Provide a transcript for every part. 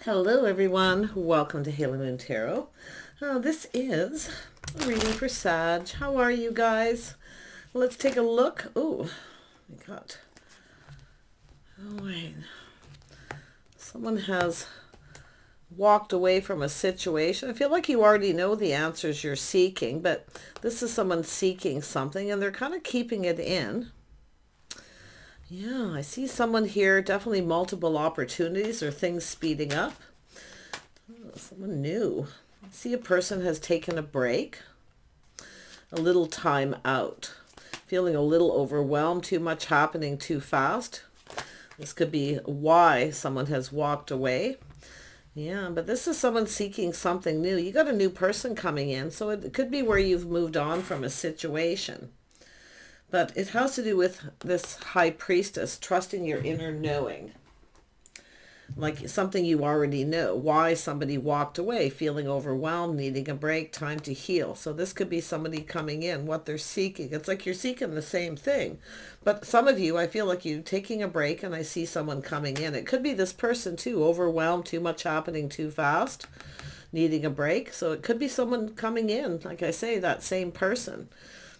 Hello everyone, welcome to Halo Moon Tarot. This is a reading for Sag. How are you guys? Let's take a look. Oh, wait. Someone has walked away from a situation. I feel like you already know the answers you're seeking, but this is someone seeking something and they're kind of keeping it in. Yeah, I see someone here, definitely multiple opportunities or things speeding up. Oh, someone new. I see a person has taken a break, a little time out, feeling a little overwhelmed, too much happening too fast. This could be why someone has walked away. Yeah, but this is someone seeking something new. You got a new person coming in, so it could be where you've moved on from a situation. But it has to do with this high priestess, trusting your inner knowing. Like something you already know. Why somebody walked away, feeling overwhelmed, needing a break, time to heal. So this could be somebody coming in, what they're seeking. It's like you're seeking the same thing. But some of you, I feel like you're taking a break and I see someone coming in. It could be this person too, overwhelmed, too much happening too fast, needing a break. So it could be someone coming in, like I say, that same person.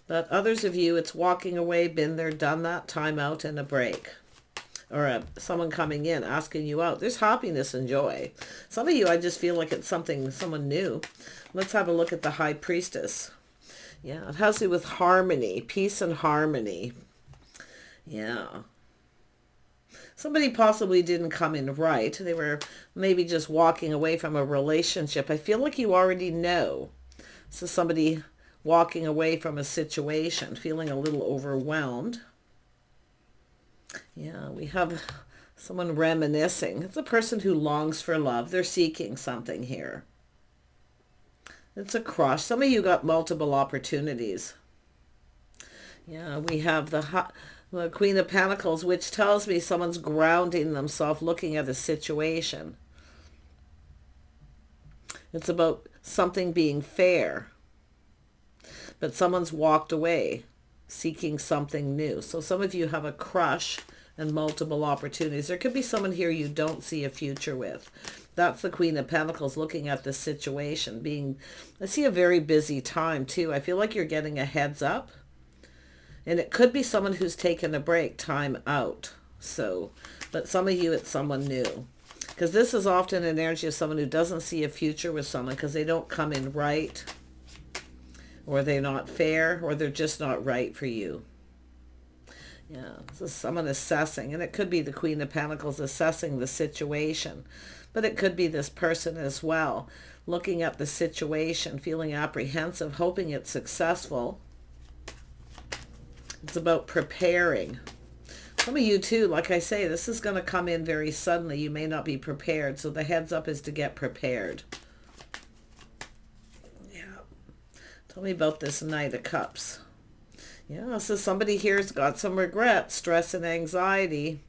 But others of you, it's walking away, been there, done that, time out and a break. Or someone coming in, asking you out. There's happiness and joy. Some of you, I just feel like it's someone new. Let's have a look at the High Priestess. Yeah, it has to do with harmony, peace and harmony. Yeah. Somebody possibly didn't come in right. They were maybe just walking away from a relationship. I feel like you already know. So somebody walking away from a situation, feeling a little overwhelmed. Yeah, we have someone reminiscing. It's a person who longs for love. They're seeking something here. It's a crush. Some of you got multiple opportunities. Yeah, we have the Queen of Pentacles, which tells me someone's grounding themselves, looking at a situation. It's about something being fair. But someone's walked away seeking something new. So some of you have a crush and multiple opportunities. There could be someone here you don't see a future with. That's the Queen of Pentacles looking at this situation. I see a very busy time too. I feel like you're getting a heads up. And it could be someone who's taken a break, time out. But some of you, it's someone new. Because this is often an energy of someone who doesn't see a future with someone because they don't come in right. Or they're not fair, or they're just not right for you. Yeah, this is someone assessing, and it could be the Queen of Pentacles assessing the situation, but it could be this person as well, looking at the situation, feeling apprehensive, hoping it's successful. It's about preparing. Some of you too, like I say, this is going to come in very suddenly. You may not be prepared, so the heads up is to get prepared. Tell me about this Knight of Cups. Yeah, so somebody here's got some regret, stress and anxiety.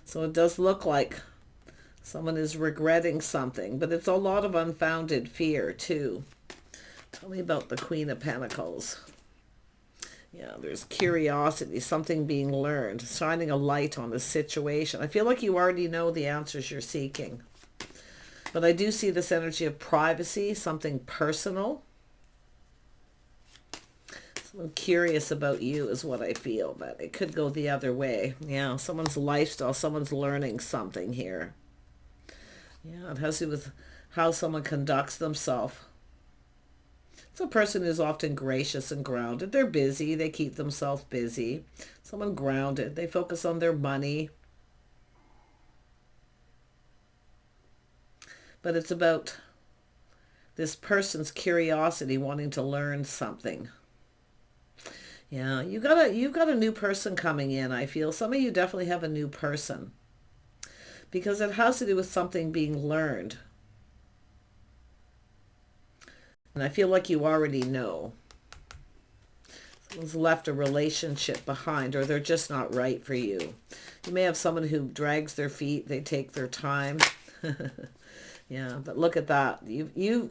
So it does look like someone is regretting something, but it's a lot of unfounded fear too. Tell me about the Queen of Pentacles. Yeah, there's curiosity, something being learned, shining a light on the situation. I feel like you already know the answers you're seeking. But I do see this energy of privacy, something personal. I'm curious about you is what I feel, but it could go the other way. Yeah, someone's lifestyle, someone's learning something here. Yeah, it has to do with how someone conducts themselves. It's a person who's often gracious and grounded. They're busy. They keep themselves busy. Someone grounded. They focus on their money. But it's about this person's curiosity, wanting to learn something. Yeah, you've got a new person coming in, I feel. Some of you definitely have a new person. Because it has to do with something being learned. And I feel like you already know. Someone's left a relationship behind, or they're just not right for you. You may have someone who drags their feet, they take their time. Yeah, but look at that.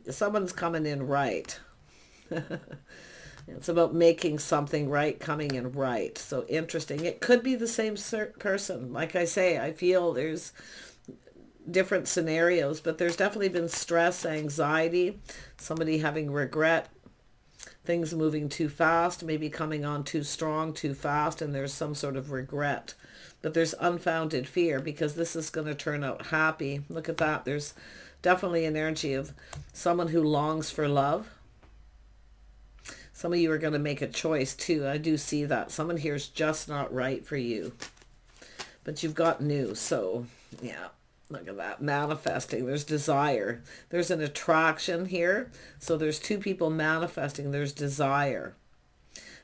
Someone's coming in right. It's about making something right, coming in right. So interesting. It could be the same person. Like I say, I feel there's different scenarios, but there's definitely been stress, anxiety, somebody having regret, things moving too fast, maybe coming on too strong, too fast, and there's some sort of regret. But there's unfounded fear because this is going to turn out happy. Look at that. There's definitely an energy of someone who longs for love. Some of you are going to make a choice too. I do see that. Someone here is just not right for you. But you've got new. So, yeah. Look at that. Manifesting. There's desire. There's an attraction here. So there's two people manifesting. There's desire.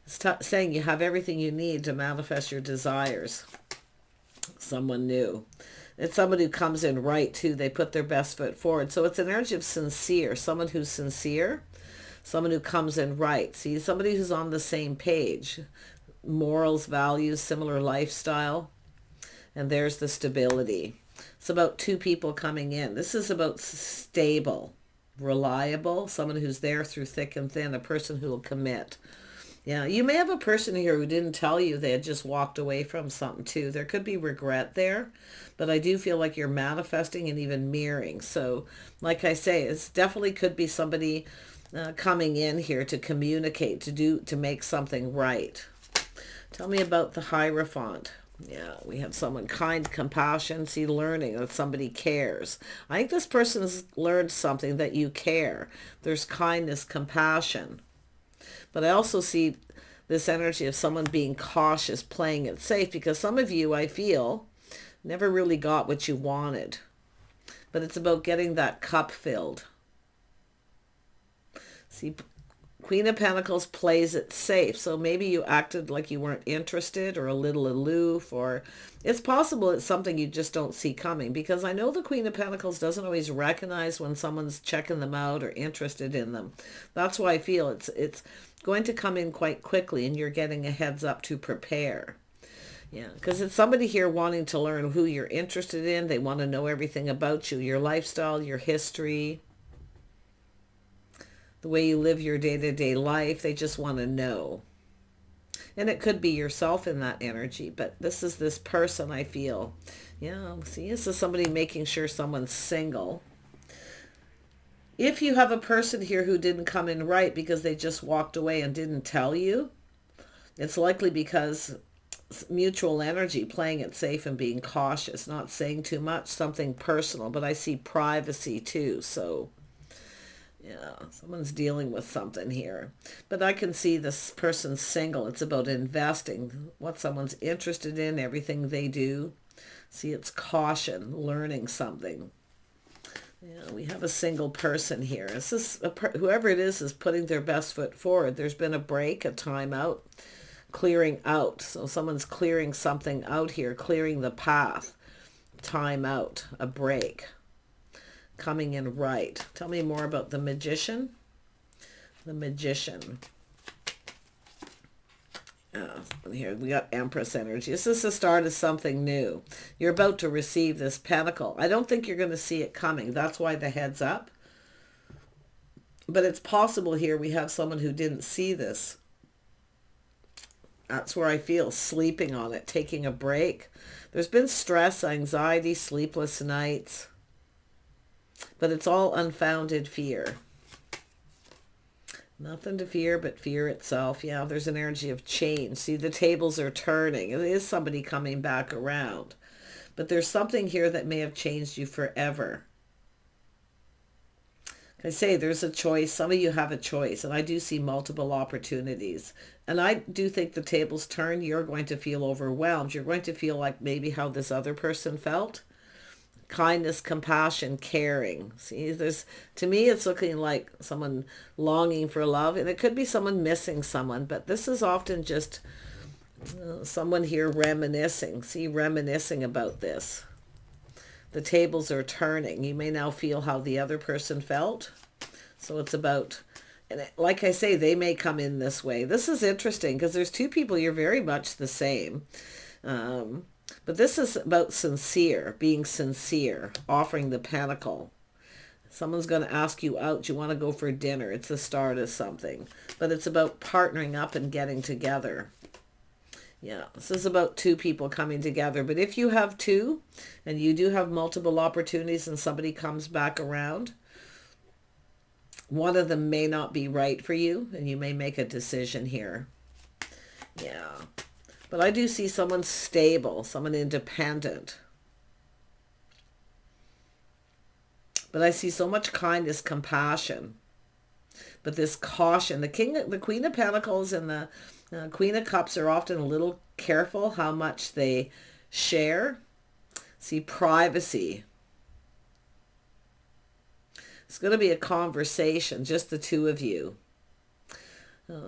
It's saying you have everything you need to manifest your desires. Someone new. It's someone who comes in right too. They put their best foot forward. So it's an energy of sincere. Someone who's sincere. Someone who comes in right. See, somebody who's on the same page. Morals, values, similar lifestyle. And there's the stability. It's about two people coming in. This is about stable, reliable, someone who's there through thick and thin, a person who will commit. Yeah, you may have a person here who didn't tell you they had just walked away from something too. There could be regret there, but I do feel like you're manifesting and even mirroring. So, like I say, it's definitely could be somebody coming in here to communicate, to make something right. Tell me about the Hierophant. Yeah, we have someone kind, compassion, see, learning that somebody cares. I think this person has learned something, that you care. There's kindness, compassion. But I also see this energy of someone being cautious, playing it safe, because some of you, I feel, never really got what you wanted. But it's about getting that cup filled. See, Queen of Pentacles plays it safe. So maybe you acted like you weren't interested or a little aloof, or it's possible it's something you just don't see coming, because I know the Queen of Pentacles doesn't always recognize when someone's checking them out or interested in them. That's why I feel it's going to come in quite quickly and you're getting a heads up to prepare. Yeah, because it's somebody here wanting to learn who you're interested in. They want to know everything about you, your lifestyle, your history, the way you live your day-to-day life. They just want to know. And it could be yourself in that energy, but this is this person, I feel. Yeah, see, this is somebody making sure someone's single. If you have a person here who didn't come in right because they just walked away and didn't tell you, it's likely because mutual energy, playing it safe and being cautious, not saying too much, something personal, but I see privacy too. So yeah, someone's dealing with something here. But I can see this person's single. It's about investing, what someone's interested in, everything they do. See, it's caution, learning something. Yeah, we have a single person here. This is whoever it is putting their best foot forward. There's been a break, a time out, clearing out. So someone's clearing something out here, clearing the path. Time out, a break. Coming in right. Tell me more about the Magician. The Magician. Here we got Empress energy. This is the start of something new. You're about to receive this pentacle. I don't think you're going to see it coming. That's why the heads up. But it's possible here we have someone who didn't see this. That's where I feel sleeping on it, taking a break. There's been stress, anxiety, sleepless nights. But it's all unfounded fear. Nothing to fear but fear itself. Yeah, there's an energy of change. See, the tables are turning. It is somebody coming back around. But there's something here that may have changed you forever. I say there's a choice. Some of you have a choice. And I do see multiple opportunities. And I do think the tables turn. You're going to feel overwhelmed. You're going to feel like maybe how this other person felt. Kindness, compassion, caring. See, to me, it's looking like someone longing for love, and it could be someone missing someone, but this is often just someone here reminiscing. See, reminiscing about this. The tables are turning. You may now feel how the other person felt. So it's about, and like I say, they may come in this way. This is interesting because there's two people, you're very much the same. But this is about sincere, being sincere, offering the pentacle. Someone's going to ask you out. You want to go for dinner. It's the start of something. But it's about partnering up and getting together. Yeah, this is about two people coming together. But if you have two and you do have multiple opportunities and somebody comes back around, one of them may not be right for you and you may make a decision here. Yeah. But I do see someone stable, someone independent. But I see so much kindness, compassion. But this caution, the Queen of Pentacles and the Queen of Cups are often a little careful how much they share. See, privacy. It's going to be a conversation, just the two of you.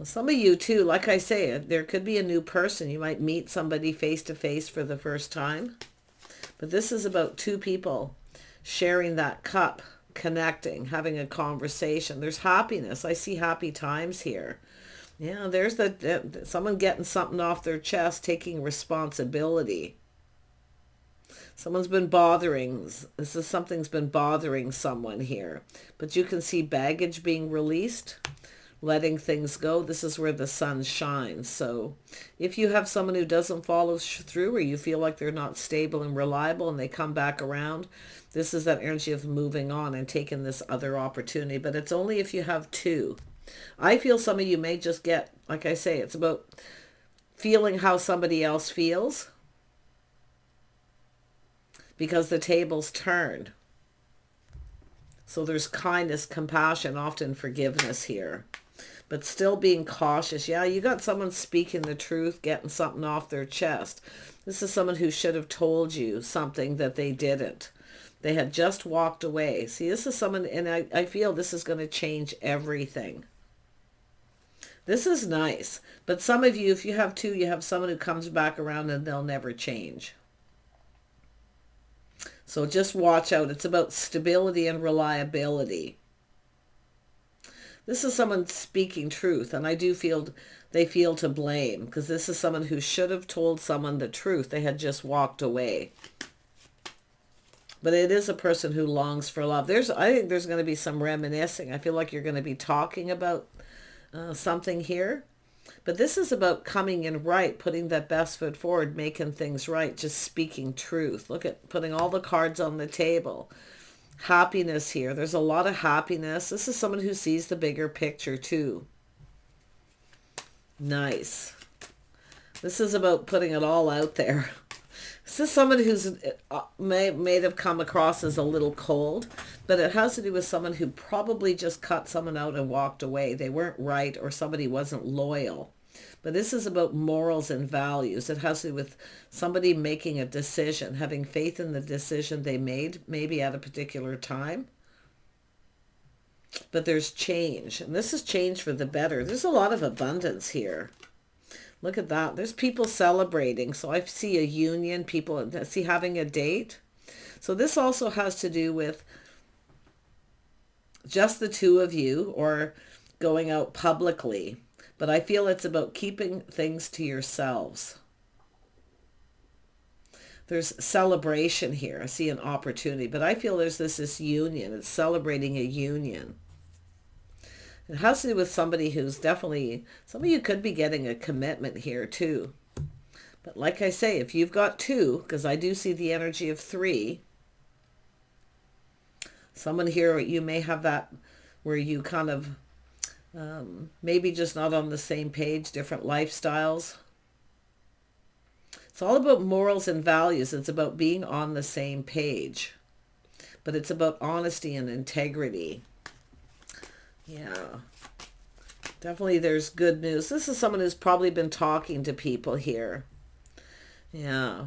Some of you too, like I say, there could be a new person. You might meet somebody face to face for the first time. But this is about two people sharing that cup, connecting, having a conversation. There's happiness. I see happy times here. Yeah, there's someone getting something off their chest, taking responsibility. Something's been bothering someone here. But you can see baggage being released, letting things go. This is where the sun shines. So if you have someone who doesn't follow through, or you feel like they're not stable and reliable and they come back around, this is that energy of moving on and taking this other opportunity. But it's only if you have two. I feel some of you may just get, like I say, it's about feeling how somebody else feels, because the table's turned. So there's kindness, compassion, often forgiveness here. But still being cautious. Yeah, you got someone speaking the truth, getting something off their chest. This is someone who should have told you something that they didn't. They had just walked away. See, this is someone, and I feel this is going to change everything. This is nice. But some of you, if you have two, you have someone who comes back around and they'll never change. So just watch out. It's about stability and reliability. This is someone speaking truth, and I do feel they feel to blame, because this is someone who should have told someone the truth. They had just walked away. But it is a person who longs for love. I think there's going to be some reminiscing. I feel like you're going to be talking about something here. But this is about coming in right, putting that best foot forward, making things right, just speaking truth. Look at putting all the cards on the table. Happiness here. There's a lot of happiness. This is someone who sees the bigger picture too. Nice. This is about putting it all out there. This is someone who's may have come across as a little cold, but it has to do with someone who probably just cut someone out and walked away. They weren't right, or somebody wasn't loyal. But this is about morals and values. It has to do with somebody making a decision, having faith in the decision they made, maybe at a particular time. But there's change, and this is change for the better. There's a lot of abundance here. Look at that. There's people celebrating. So I see a union, people see having a date. So this also has to do with just the two of you, or going out publicly. But I feel it's about keeping things to yourselves. There's celebration here. I see an opportunity, but I feel there's this union. It's celebrating a union. It has to do with somebody who's definitely, some of you could be getting a commitment here too. But like I say, if you've got two, because I do see the energy of three, someone here, you may have that where you kind of, maybe just not on the same page, different lifestyles. It's all about morals and values. It's about being on the same page. But it's about honesty and integrity. Yeah. Definitely there's good news. This is someone who's probably been talking to people here. Yeah.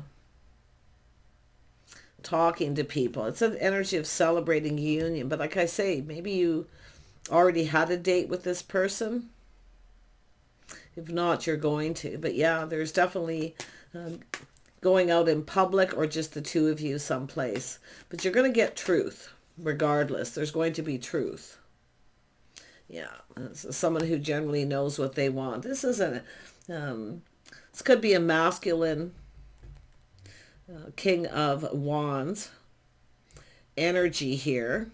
Talking to people. It's an energy of celebrating union. But like I say, maybe you already had a date with this person. If not, you're going to. But yeah, there's definitely going out in public, or just the two of you someplace. But you're going to get truth regardless. There's going to be truth. Yeah, someone who generally knows what they want. This is this could be a masculine King of Wands energy here.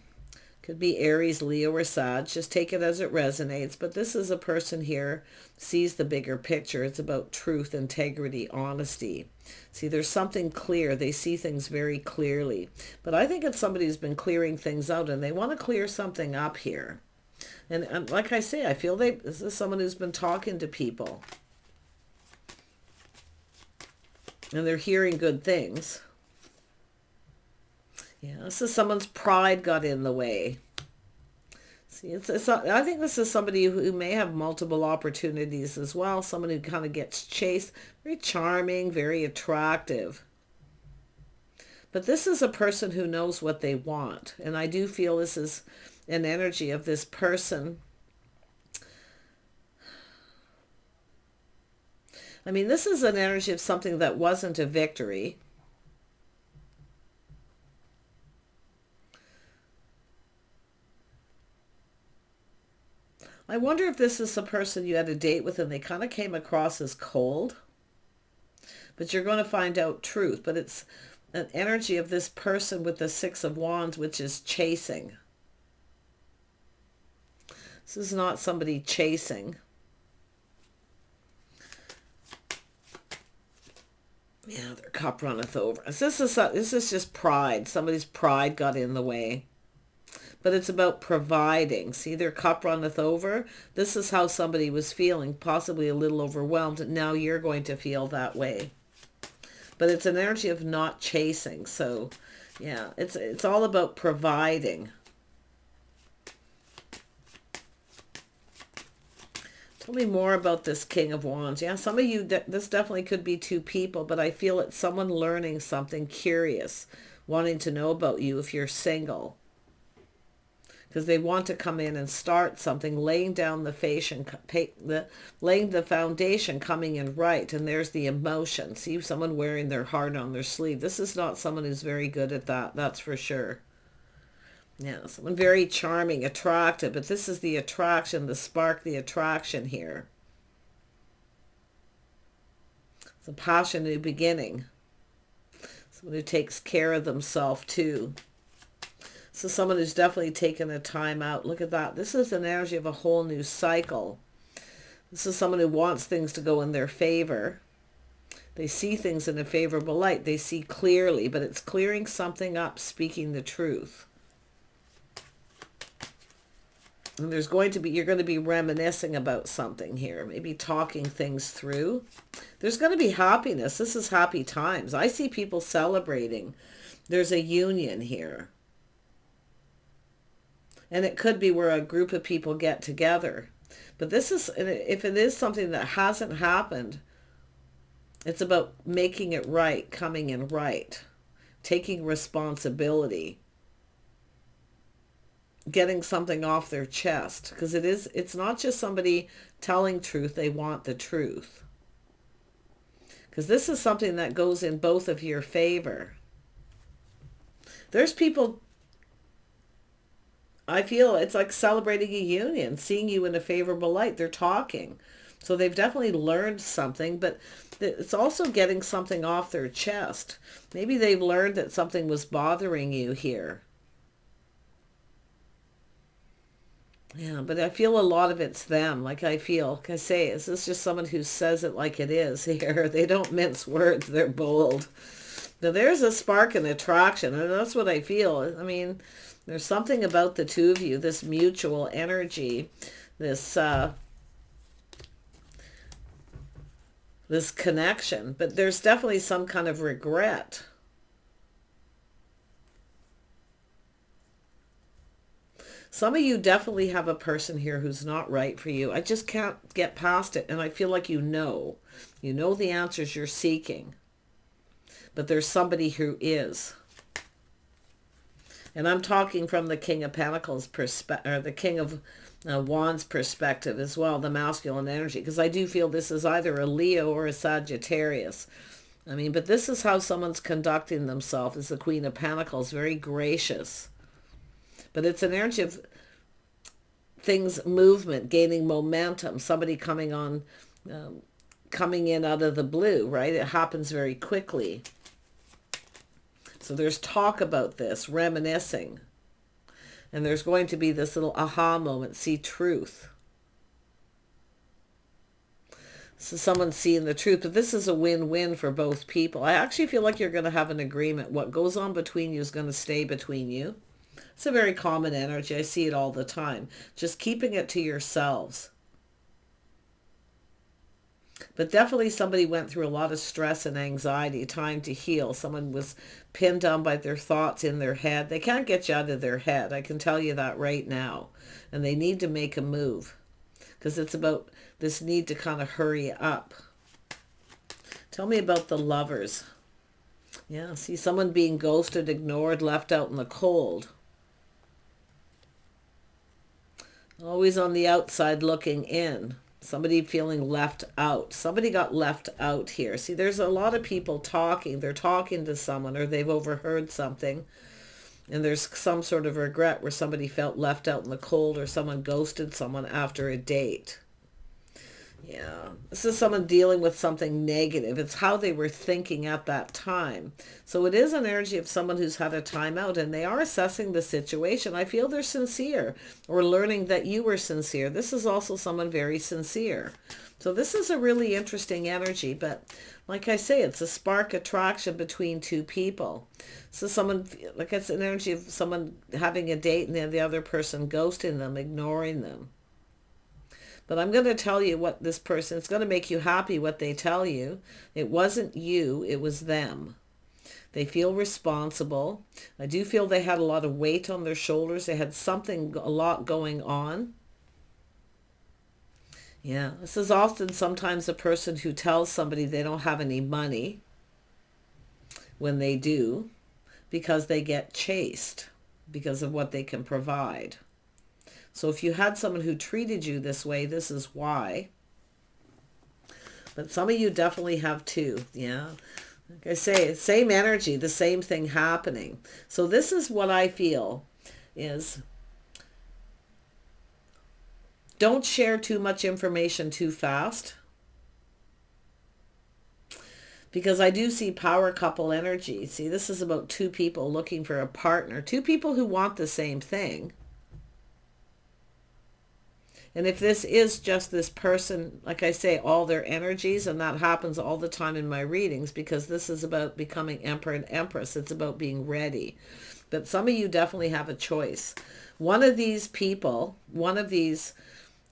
Could be Aries, Leo, or Sag. Just take it as it resonates. But this is a person here sees the bigger picture. It's about truth, integrity, honesty. See, there's something clear. They see things very clearly. But I think it's somebody who's been clearing things out, and they want to clear something up here. And like I say, I feel this is someone who's been talking to people. And they're hearing good things. Yeah, this is someone's pride got in the way. See, I think this is somebody who may have multiple opportunities as well. Someone who kind of gets chased. Very charming, very attractive. But this is a person who knows what they want. And I do feel this is an energy of this person. I mean, this is an energy of something that wasn't a victory. I wonder if this is a person you had a date with and they kind of came across as cold. But you're going to find out truth. But it's an energy of this person with the Six of Wands, which is chasing. This is not somebody chasing. Yeah, their cup runneth over. This is just pride. Somebody's pride got in the way. But it's about providing. See, their cup runneth over. This is how somebody was feeling, possibly a little overwhelmed. Now you're going to feel that way. But it's an energy of not chasing. So, yeah, it's all about providing. Tell me more about this King of Wands. Yeah, some of you, this definitely could be two people, but I feel it's someone learning something, curious, wanting to know about you if you're single. Because they want to come in and start something, laying down laying the foundation, coming in right. And there's the emotion. See someone wearing their heart on their sleeve. This is not someone who's very good at that. That's for sure. Yeah, someone very charming, attractive. But this is the attraction, the spark, the attraction here. It's a passion new beginning. Someone who takes care of themselves too. So someone who's definitely taken a time out. Look at that. This is an energy of a whole new cycle. This is someone who wants things to go in their favor. They see things in a favorable light. They see clearly, but it's clearing something up, speaking the truth. And you're going to be reminiscing about something here, maybe talking things through. There's going to be happiness. This is happy times. I see people celebrating. There's a union here. And it could be where a group of people get together. But this is, if it is something that hasn't happened, it's about making it right, coming in right, taking responsibility, getting something off their chest. Because it's not just somebody telling truth, they want the truth. Because this is something that goes in both of your favor. There's people, I feel it's like celebrating a union, seeing you in a favorable light. They're talking. So they've definitely learned something, but it's also getting something off their chest. Maybe they've learned that something was bothering you here. Yeah, but I feel a lot of it's them. Like I say, is this just someone who says it like it is here? They don't mince words. They're bold. Now there's a spark and attraction, and that's what I feel. I mean, there's something about the two of you, this mutual energy, this connection. But there's definitely some kind of regret. Some of you definitely have a person here who's not right for you. I just can't get past it. And I feel like you know the answers you're seeking. But there's somebody who is. And I'm talking from the King of Pentacles perspective, or the King of Wands perspective as well, the masculine energy. Because I do feel this is either a Leo or a Sagittarius. I mean, but this is how someone's conducting themselves, as the Queen of Pentacles, very gracious. But it's an energy of things, movement, gaining momentum, somebody coming on, coming in out of the blue, right? It happens very quickly. So there's talk about this, reminiscing. And there's going to be this little aha moment, see truth. So someone's seeing the truth, but this is a win-win for both people. I actually feel like you're going to have an agreement. What goes on between you is going to stay between you. It's a very common energy. I see it all the time. Just keeping it to yourselves. But definitely somebody went through a lot of stress and anxiety, time to heal. Someone was pinned down by their thoughts in their head. They can't get you out of their head. I can tell you that right now. And they need to make a move. Because it's about this need to kind of hurry up. Tell me about the Lovers. Yeah, see someone being ghosted, ignored, left out in the cold. Always on the outside looking in. Somebody feeling left out. Somebody got left out here. See, there's a lot of people talking. They're talking to someone or they've overheard something. And there's some sort of regret where somebody felt left out in the cold or someone ghosted someone after a date. Yeah, this is someone dealing with something negative. It's how they were thinking at that time. So it is an energy of someone who's had a time out and they are assessing the situation. I feel they're sincere or learning that you were sincere. This is also someone very sincere. So this is a really interesting energy, but like I say, it's a spark attraction between two people. So someone, like it's an energy of someone having a date and then the other person ghosting them, ignoring them. But I'm going to tell you what this person, it's going to make you happy what they tell you. It wasn't you, it was them. They feel responsible. I do feel they had a lot of weight on their shoulders. They had something, a lot going on. Yeah, this is often sometimes a person who tells somebody they don't have any money when they do, because they get chased because of what they can provide. So if you had someone who treated you this way, this is why. But some of you definitely have too. Yeah. Like I say, same energy, the same thing happening. So this is what I feel is, don't share too much information too fast. Because I do see power couple energy. See, this is about two people looking for a partner. Two people who want the same thing. And if this is just this person, like I say, all their energies, and that happens all the time in my readings, because this is about becoming Emperor and Empress. It's about being ready. But some of you definitely have a choice. One of these people, one of these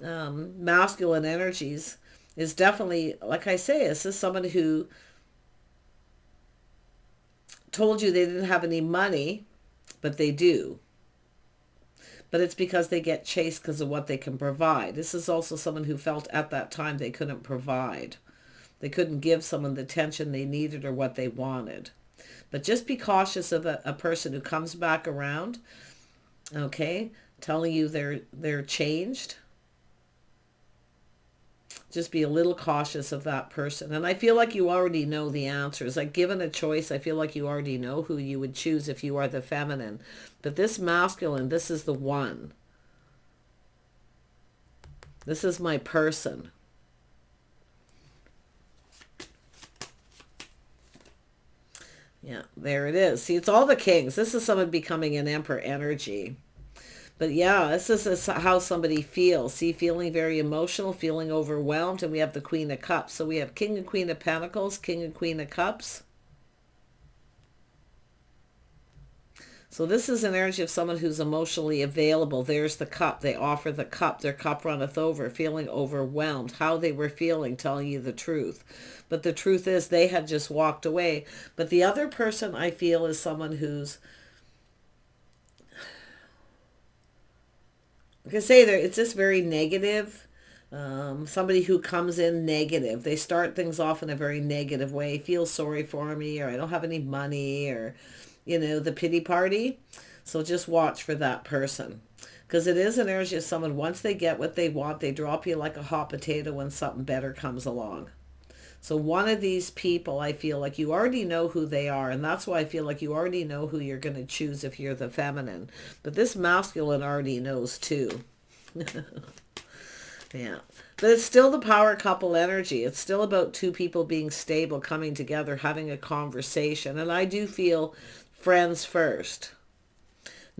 masculine energies is definitely, like I say, this is someone who told you they didn't have any money, but they do. But it's because they get chased because of what they can provide. This is also someone who felt at that time they couldn't provide. They couldn't give someone the attention they needed or what they wanted. But just be cautious of a person who comes back around, okay, telling you they're changed. Just be a little cautious of that person. And I feel like you already know the answers. Like given a choice, I feel like you already know who you would choose if you are the feminine. But this masculine, this is the one. This is my person. Yeah, there it is. See, it's all the kings. This is someone becoming an emperor energy. But yeah, this is how somebody feels. See, feeling very emotional, feeling overwhelmed. And we have the Queen of Cups. So we have King and Queen of Pentacles, King and Queen of Cups. So this is an energy of someone who's emotionally available. There's the cup. They offer the cup. Their cup runneth over, feeling overwhelmed. How they were feeling, telling you the truth. But the truth is they had just walked away. But the other person I feel is someone who's, like I say, it's just very negative. Somebody who comes in negative. They start things off in a very negative way. Feel sorry for me, or I don't have any money, or, you know, the pity party. So just watch for that person. Because it is an energy of someone, once they get what they want, they drop you like a hot potato when something better comes along. So one of these people, I feel like you already know who they are. And that's why I feel like you already know who you're going to choose if you're the feminine. But this masculine already knows too. Yeah. But it's still the power couple energy. It's still about two people being stable, coming together, having a conversation. And I do feel friends first.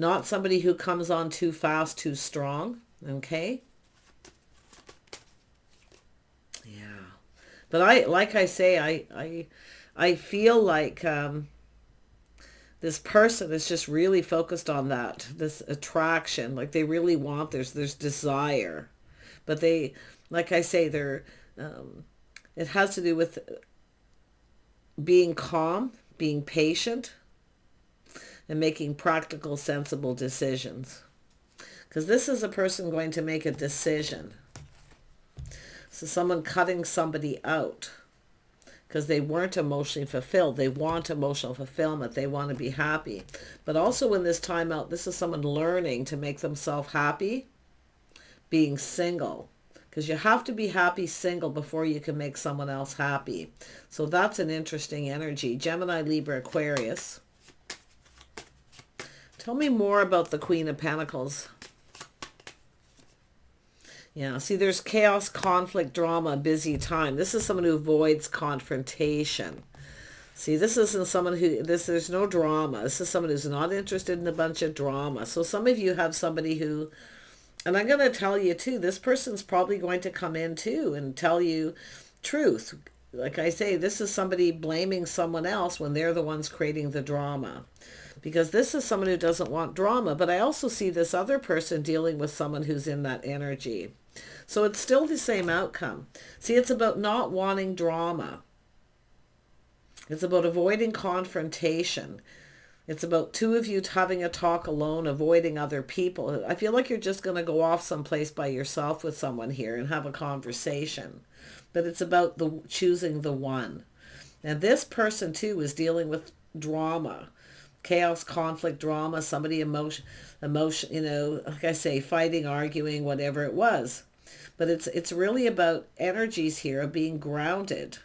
Not somebody who comes on too fast, too strong. Okay. Yeah. But like I say, I feel like this person is just really focused on that, this attraction. Like they really want, there's desire. But they, like I say, it has to do with being calm, being patient, and making practical, sensible decisions. Because this is a person going to make a decision. So someone cutting somebody out because they weren't emotionally fulfilled. They want emotional fulfillment. They want to be happy. But also in this time out, this is someone learning to make themselves happy, being single. Because you have to be happy single before you can make someone else happy. So that's an interesting energy. Gemini, Libra, Aquarius. Tell me more about the Queen of Pentacles. Yeah, see, there's chaos, conflict, drama, busy time. This is someone who avoids confrontation. See, this isn't someone who, there's no drama. This is someone who's not interested in a bunch of drama. So some of you have somebody who, and I'm going to tell you too, this person's probably going to come in too and tell you truth. Like I say, this is somebody blaming someone else when they're the ones creating the drama. Because this is someone who doesn't want drama. But I also see this other person dealing with someone who's in that energy. So it's still the same outcome. See, it's about not wanting drama. It's about avoiding confrontation. It's about two of you having a talk alone, avoiding other people. I feel like you're just going to go off someplace by yourself with someone here and have a conversation. But it's about choosing the one. And this person too is dealing with drama. Chaos, conflict, drama, somebody emotion, you know, like I say, fighting, arguing, whatever it was. But it's really about energies here of being grounded.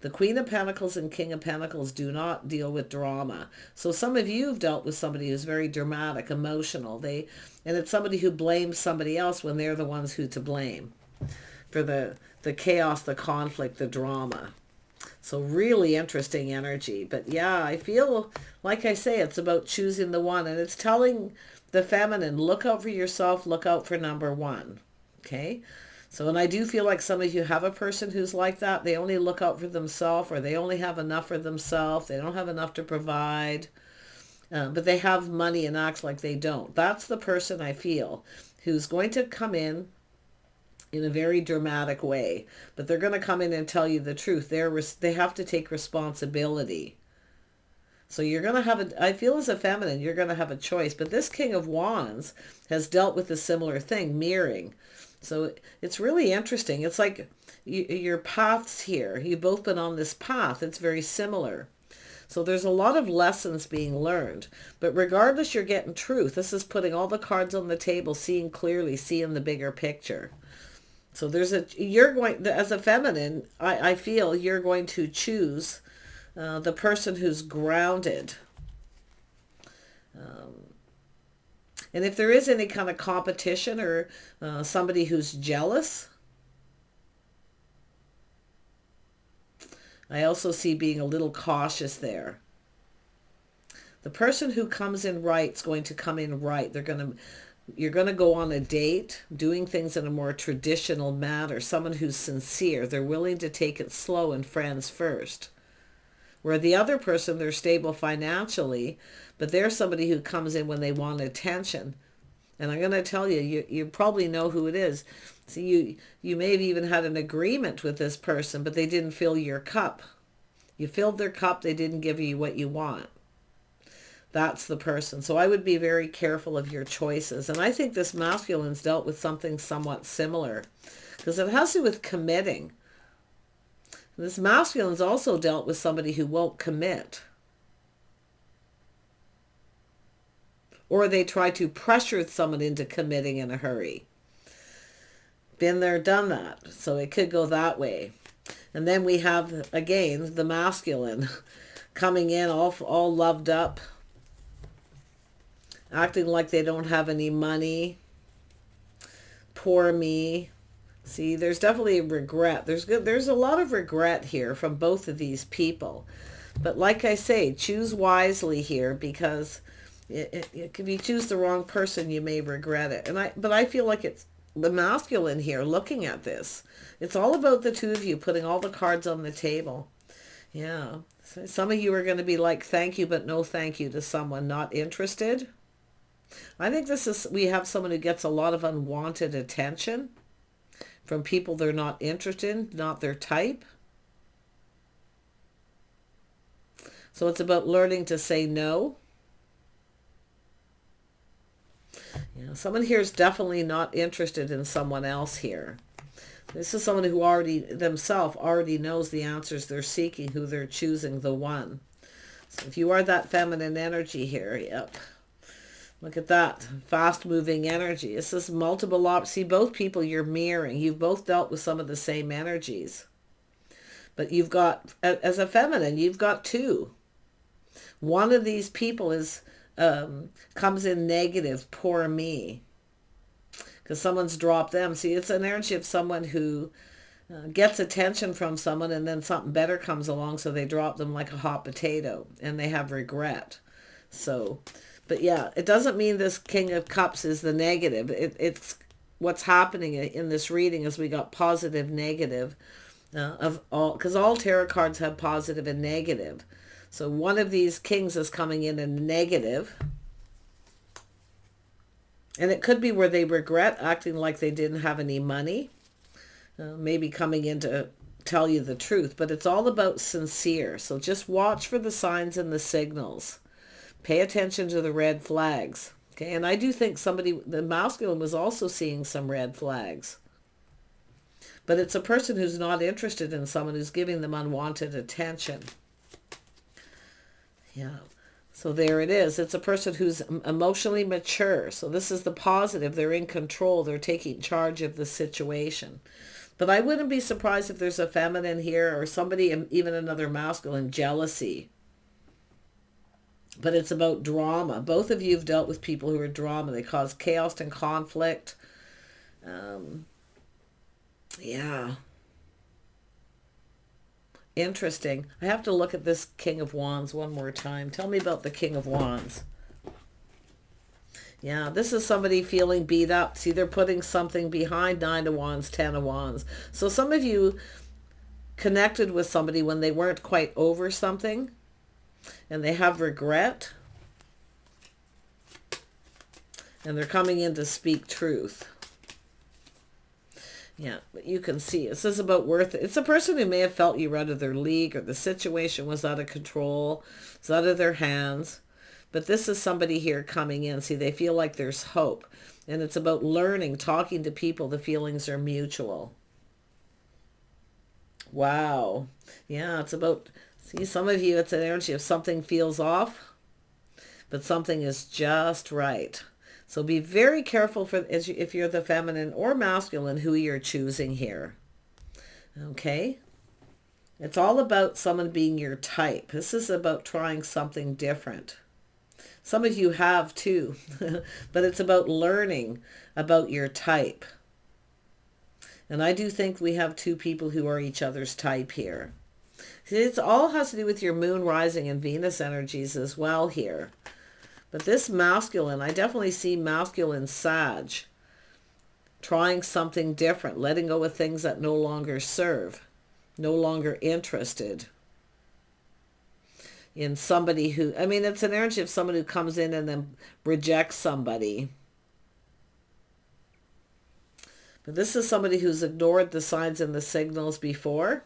The Queen of Pentacles and King of Pentacles do not deal with drama. So some of you have dealt with somebody who's very dramatic, emotional. And it's somebody who blames somebody else when they're the ones who to blame for the chaos, the conflict, the drama. So really interesting energy. But yeah, I feel, like I say, it's about choosing the one. And it's telling the feminine, look out for yourself, look out for number one. Okay? So, and I do feel like some of you have a person who's like that. They only look out for themselves, or they only have enough for themselves. They don't have enough to provide. But they have money and acts like they don't. That's the person I feel who's going to come in a very dramatic way. But they're going to come in and tell you the truth. They have to take responsibility. So you're going to have I feel as a feminine, you're going to have a choice. But this King of Wands has dealt with a similar thing, mirroring. So it's really interesting. It's like your paths here. You've both been on this path. It's very similar. So there's a lot of lessons being learned. But regardless, you're getting truth. This is putting all the cards on the table, seeing clearly, seeing the bigger picture. So you're going, as a feminine, I feel you're going to choose the person who's grounded. And if there is any kind of competition or somebody who's jealous, I also see being a little cautious there. The person who comes in right is going to come in right. You're going to go on a date, doing things in a more traditional manner. Someone who's sincere. They're willing to take it slow and friends first. Where the other person, they're stable financially, but they're somebody who comes in when they want attention. And I'm going to tell you, you probably know who it is. See, you may have even had an agreement with this person, but they didn't fill your cup. You filled their cup, they didn't give you what you want. That's the person. So I would be very careful of your choices. And I think this masculine's dealt with something somewhat similar, because it has to do with committing. This masculine's also dealt with somebody who won't commit. Or they try to pressure someone into committing in a hurry. Been there, done that. So it could go that way. And then we have, again, the masculine coming in all loved up, acting like they don't have any money. Poor me. See, there's definitely regret. There's a lot of regret here from both of these people. But like I say, choose wisely here, because If you choose the wrong person, you may regret it. But I feel like it's the masculine here looking at this. It's all about the two of you putting all the cards on the table. Yeah. So some of you are going to be like, thank you, but no thank you to someone not interested. I think we have someone who gets a lot of unwanted attention from people they're not interested in, not their type. So it's about learning to say no. Someone here is definitely not interested in someone else here. This is someone who themselves already knows the answers they're seeking, who they're choosing, the one. So if you are that feminine energy here, yep. Look at that, fast-moving energy. This is multiple options. See, both people you're mirroring. You've both dealt with some of the same energies. But you've got, as a feminine, you've got two. One of these people comes in negative, poor me, because someone's dropped them. See, it's an energy of someone who gets attention from someone and then something better comes along, so they drop them like a hot potato and they have regret. So, but yeah, it doesn't mean this King of Cups is the negative. It's what's happening in this reading is we got positive, negative, of all, because all tarot cards have positive and negative. So one of these kings is coming in a negative. And it could be where they regret acting like they didn't have any money. Maybe coming in to tell you the truth. But it's all about sincere. So just watch for the signs and the signals. Pay attention to the red flags. Okay, and I do think the masculine was also seeing some red flags. But it's a person who's not interested in someone who's giving them unwanted attention. Yeah. So there it is. It's a person who's emotionally mature. So this is the positive. They're in control. They're taking charge of the situation. But I wouldn't be surprised if there's a feminine here or somebody, even another masculine, jealousy. But it's about drama. Both of you have dealt with people who are drama. They cause chaos and conflict. Yeah. Interesting. I have to look at this King of Wands one more time. Tell me about the King of Wands. Yeah, this is somebody feeling beat up. See, they're putting something behind 9 of Wands, 10 of Wands. So some of you connected with somebody when they weren't quite over something and they have regret. And they're coming in to speak truth. Yeah, but you can see this is about worth it. It's a person who may have felt you were out of their league or the situation was out of control. It's out of their hands. But this is somebody here coming in. See, they feel like there's hope. And it's about learning, talking to people. The feelings are mutual. Wow. Yeah, it's about, see, some of you, it's an energy of something feels off, but something is just right. So be very careful if you're the feminine or masculine who you're choosing here. Okay? It's all about someone being your type. This is about trying something different. Some of you have too, but it's about learning about your type. And I do think we have two people who are each other's type here. It all has to do with your moon, rising, and Venus energies as well here. But this masculine, I definitely see masculine Sag trying something different, letting go of things that no longer serve, no longer interested in somebody who, I mean, it's an energy of someone who comes in and then rejects somebody. But this is somebody who's ignored the signs and the signals before.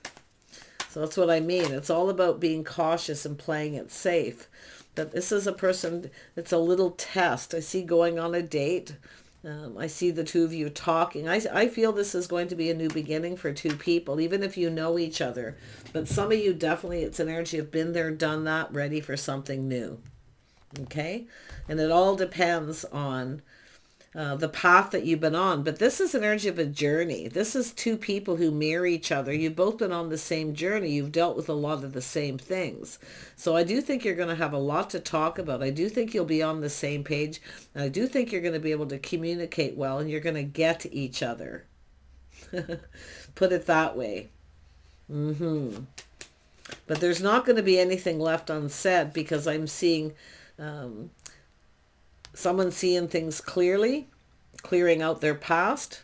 So that's what I mean. It's all about being cautious and playing it safe. But this is a person, it's a little test. I see going on a date. I see the two of you talking. I feel this is going to be a new beginning for two people, even if you know each other. But some of you definitely, it's an energy of been there, done that, ready for something new. Okay? And it all depends on the path that you've been on. But this is an energy of a journey. This is two people who mirror each other. You've both been on the same journey. You've dealt with a lot of the same things. So I do think you're going to have a lot to talk about. I do think you'll be on the same page. And I do think you're going to be able to communicate well and you're going to get to each other. Put it that way. But there's not going to be anything left unsaid because I'm seeing Someone seeing things clearly, clearing out their past,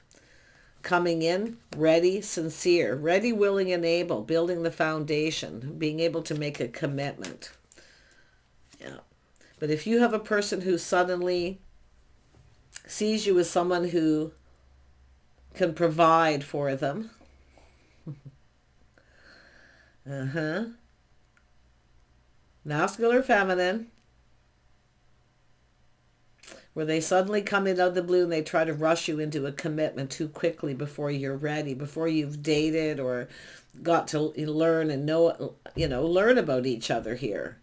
coming in ready, sincere, ready, willing, and able, building the foundation, being able to make a commitment. Yeah. But if you have a person who suddenly sees you as someone who can provide for them, masculine or feminine, where they suddenly come in out of the blue and they try to rush you into a commitment too quickly before you're ready, before you've dated or got to learn and know, learn about each other here.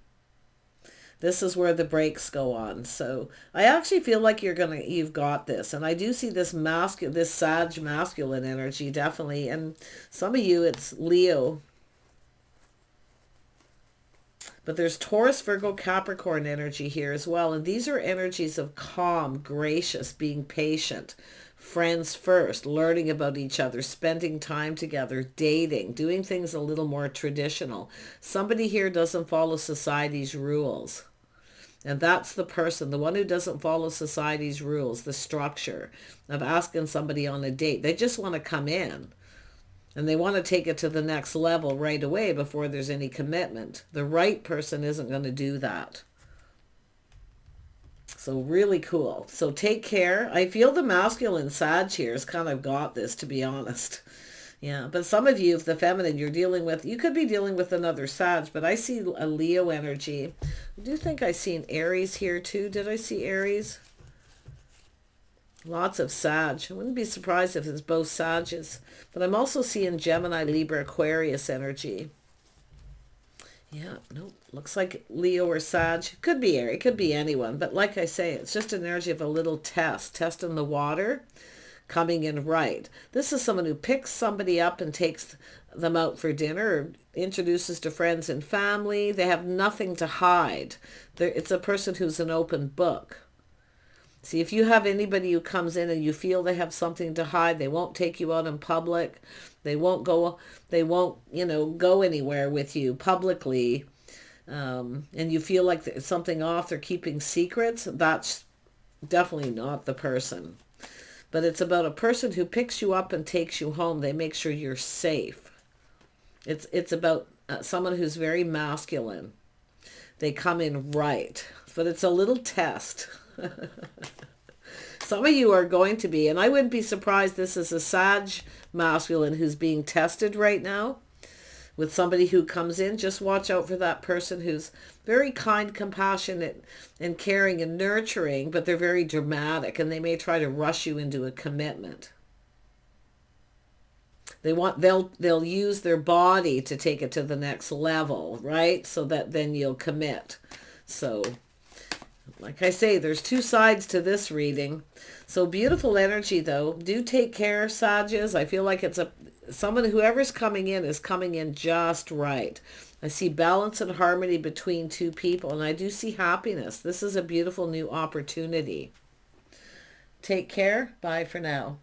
This is where the brakes go on. So I actually feel like you've got this. And I do see this Sag masculine energy, definitely. And some of you, it's Leo. But there's Taurus, Virgo, Capricorn energy here as well. And these are energies of calm, gracious, being patient, friends first, learning about each other, spending time together, dating, doing things a little more traditional. Somebody here doesn't follow society's rules. And that's the person, the one who doesn't follow society's rules, the structure of asking somebody on a date. They just want to come in. And they want to take it to the next level right away before there's any commitment. The right person isn't going to do that. So really cool. So take care. I feel the masculine Sag here has kind of got this, to be honest. Yeah, but some of you, if the feminine you're dealing with, you could be dealing with another Sag, but I see a Leo energy. I do think I seen Aries here too. Did I see Aries? Lots of Sag. I wouldn't be surprised if it's both Sages. But I'm also seeing Gemini, Libra, Aquarius energy. Yeah, no, looks like Leo or Sag. Could be Aries, could be anyone. But like I say, it's just an energy of a little test in the water, coming in right. This is someone who picks somebody up and takes them out for dinner, or introduces to friends and family. They have nothing to hide. It's a person who's an open book. See, if you have anybody who comes in and you feel they have something to hide, they won't take you out in public. They won't go anywhere with you publicly. And you feel like it's something off, they're keeping secrets. That's definitely not the person. But it's about a person who picks you up and takes you home. They make sure you're safe. It's about someone who's very masculine. They come in right. But it's a little test. Some of you are going to be, and I wouldn't be surprised this is a Sag masculine who's being tested right now with somebody who comes in. Just watch out for that person who's very kind, compassionate, and caring and nurturing, but they're very dramatic, and they may try to rush you into a commitment. They'll use their body to take it to the next level, right? So that then you'll commit. So like I say, there's two sides to this reading. So beautiful energy, though. Do take care, Sages. I feel like it's whoever's coming in is coming in just right. I see balance and harmony between two people, and I do see happiness. This is a beautiful new opportunity. Take care. Bye for now.